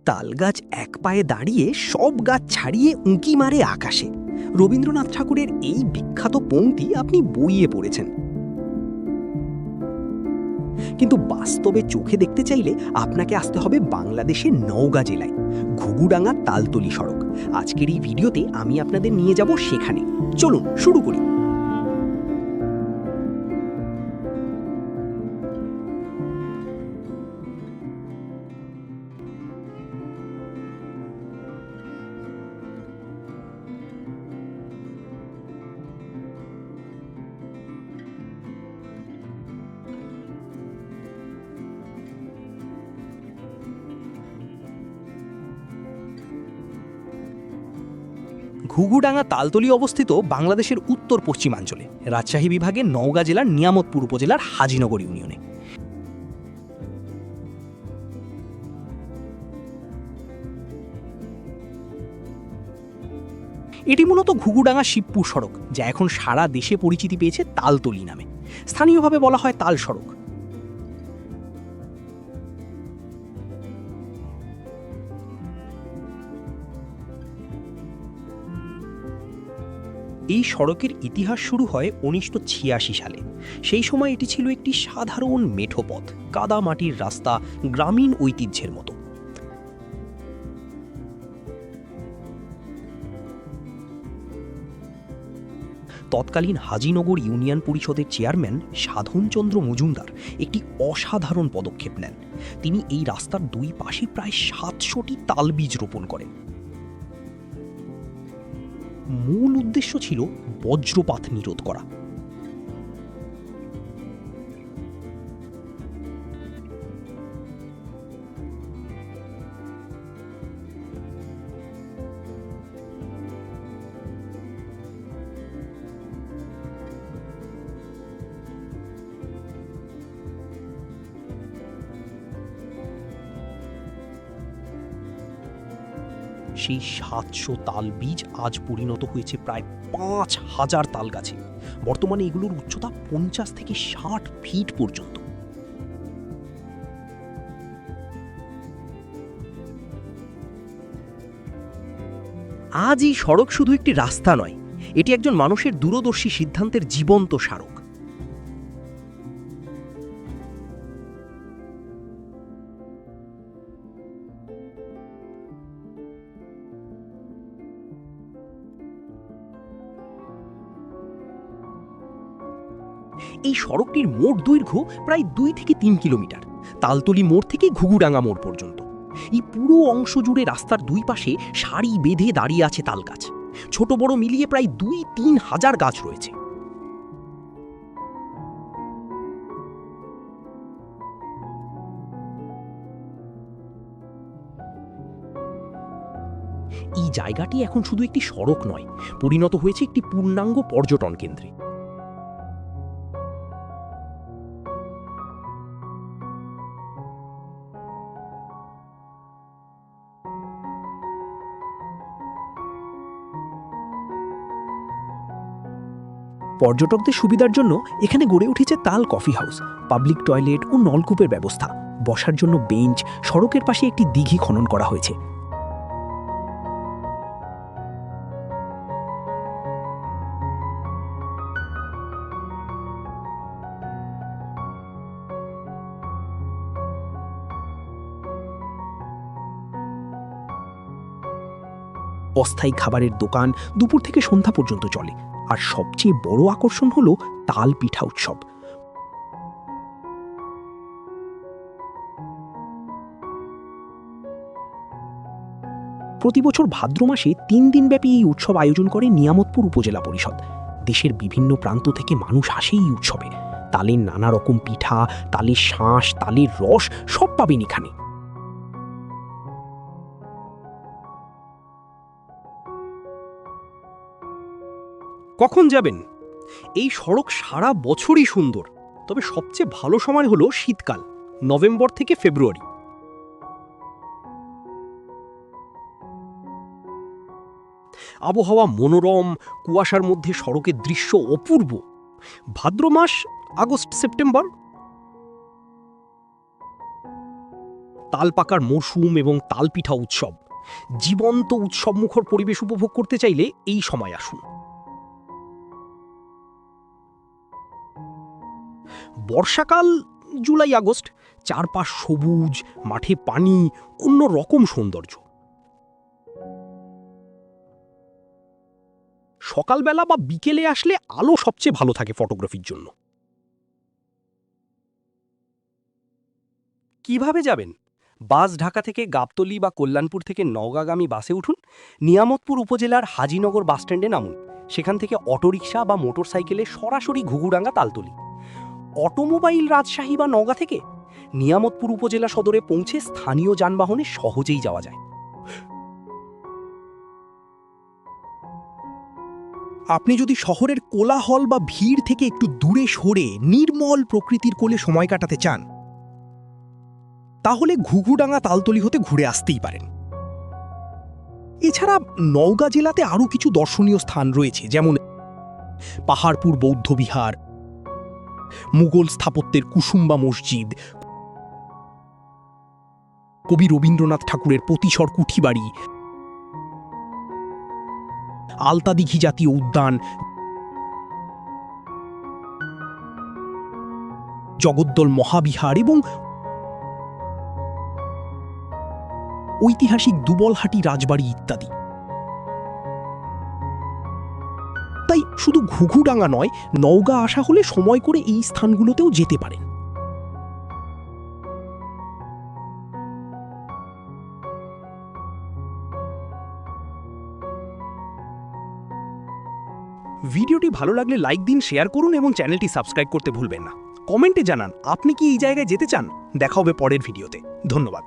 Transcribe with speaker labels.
Speaker 1: তালগাছ এক পায়ে দাঁড়িয়ে সব গাছ ছাড়িয়ে উঁকি মারে আকাশে। রবীন্দ্রনাথ ঠাকুরের এই বিখ্যাত পংক্তি আপনি বইয়ে পড়েছেন, কিন্তু বাস্তবে চোখে দেখতে চাইলে আপনাকে আসতে হবে বাংলাদেশের নওগাঁ জেলায়, ঘুঘুডাঙ্গা তালতলি সড়ক। আজকের এই ভিডিওতে আমি আপনাদের নিয়ে যাব সেখানে। চলুন শুরু করি। ঘুঘুডাঙ্গা তালতলি অবস্থিত বাংলাদেশের উত্তর পশ্চিমাঞ্চলে, রাজশাহী বিভাগের নওগাঁ জেলার নিয়ামতপুর উপজেলার হাজিনগর ইউনিয়নে। এটি মূলত ঘুঘুডাঙ্গা শিবপুর সড়ক, যা এখন সারা দেশে পরিচিতি পেয়েছে তালতলি নামে। স্থানীয়ভাবে বলা হয় তাল সড়ক। এই সড়কের ইতিহাস শুরু হয় 1986 সালে। সেই সময় এটি ছিল একটি সাধারণ মেঠো পথ, কাদা মাটির রাস্তা, গ্রামীণ ঐতিহ্যের মতো। তৎকালীন হাজিনগর ইউনিয়ন পরিষদের চেয়ারম্যান সাধনচন্দ্র মজুমদার একটি অসাধারণ পদক্ষেপ নেন। তিনি এই রাস্তার দুই পাশে প্রায় 700টি তালবীজ রোপণ করেন। মূল উদ্দেশ্য ছিল বজ্রপাত নিরোধ করা। সেই 700 তাল বীজ আজ পরিণত হয়েছে প্রায় 5000 তাল গাছে। বর্তমানে এগুলোর উচ্চতা 50 থেকে 60 ফিট পর্যন্ত। আজ এই সড়ক শুধু একটি রাস্তা নয়, এটি একজন মানুষের দূরদর্শী সিদ্ধান্তের জীবন্ত স্মারক। এই সড়কটির মোট দৈর্ঘ্য প্রায় 2 থেকে 3 কিলোমিটার, তালতলি মোড় থেকে ঘুঘুডাঙ্গা মোড় পর্যন্ত। এই পুরো অংশ জুড়ে রাস্তার দুই পাশে সারি বেঁধে দাঁড়িয়ে আছে তাল গাছ। ছোট বড় মিলিয়ে প্রায় 2-3 হাজার গাছ রয়েছে। এই জায়গাটি এখন শুধু একটি সড়ক নয়, পরিণত হয়েছে একটি পূর্ণাঙ্গ পর্যটন কেন্দ্রে। পর্যটকদের সুবিধার জন্য এখানে গড়ে উঠেছে তাল কফি হাউস, পাবলিক টয়লেট ও নলকূপের ব্যবস্থা। বসার জন্য বেঞ্চ, সড়কের পাশে একটি দিঘি খনন করা হয়েছে। অস্থায়ী খাবারের দোকান দুপুর থেকে সন্ধ্যা পর্যন্ত চলে। আর সবচেয়ে বড় আকর্ষণ হলো তাল পিঠা উৎসব। প্রতি বছর ভাদ্র মাসে 3 দিনব্যাপী এই উৎসব আয়োজন করে নিয়ামতপুর উপজেলা পরিষদ। দেশের বিভিন্ন প্রান্ত থেকে মানুষ আসে এই উৎসবে। তালের নানা রকম পিঠা, তালের শাঁস, তালের রস সব পাবেন এখানে। কখন যাবেন? এই সড়ক সারা বছরই সুন্দর, তবে সবচেয়ে ভালো সময় হলো শীতকাল, নভেম্বর থেকে ফেব্রুয়ারি। আবহাওয়া মনোরম, কুয়াশার মধ্যে সড়কের দৃশ্য অপূর্ব। ভাদ্র মাস, আগস্ট, সেপ্টেম্বর তালপাকার মরশুম এবং তালপিঠা উৎসব। জীবন্ত উৎসবমুখর পরিবেশ উপভোগ করতে চাইলে এই সময় আসুন। বর্ষাকাল জুলাই আগস্ট, চারপাশ সবুজ, মাঠে পানি, অন্য রকম সৌন্দর্য। সকালবেলা বা বিকেলে আসলে আলো সবচেয়ে ভালো থাকে ফটোগ্রাফির জন্য।
Speaker 2: কিভাবে যাবেন? বাস ঢাকা থেকে গাবতলী বা কল্যাণপুর থেকে নওগাঁগামী বাসে উঠুন, নিয়ামতপুর উপজেলার হাজিনগর বাসস্ট্যান্ডে নামুন। সেখান থেকে অটোরিকশা বা মোটরসাইকেলে সরাসরি ঘুঘুডাঙ্গা তালতলি। অটোমোবাইল রাজশাহী বা নওগাঁ থেকে নিয়ামতপুর উপজেলা সদরে পৌঁছে স্থানীয় যানবাহনে সহজেই যাওয়া যায়।
Speaker 3: আপনি যদি শহরের কোলাহল বা ভিড় থেকে একটু দূরে সরে নির্মল প্রকৃতির কোলে সময় কাটাতে চান, তাহলে ঘুঘুডাঙ্গা তালতলি হতে ঘুরে আসতেই পারেন। এছাড়া নওগাঁ জেলাতে আরও কিছু দর্শনীয় স্থান রয়েছে, যেমন পাহাড়পুর বৌদ্ধবিহার, মুঘল স্থাপত্যের কুসুম্বা মসজিদ, কবি রবীন্দ্রনাথ ঠাকুরের পতিশর কুঠিবাড়ি, আলতাদিঘি জাতীয় উদ্যান, জগদ্দল মহাবিহার এবং ঐতিহাসিক দুবলহাটি রাজবাড়ি ইত্যাদি। তাই শুধু ঘুঘুডাঙ্গা নয়, নওগাঁ আসা হলে সময় করে এই স্থানগুলোতেও যেতে পারেন।
Speaker 1: ভিডিওটি ভালো লাগলে লাইক দিন, শেয়ার করুন এবং চ্যানেলটি সাবস্ক্রাইব করতে ভুলবেন না। কমেন্টে জানান আপনি কি এই জায়গায় যেতে চান। দেখা হবে পরের ভিডিওতে। ধন্যবাদ।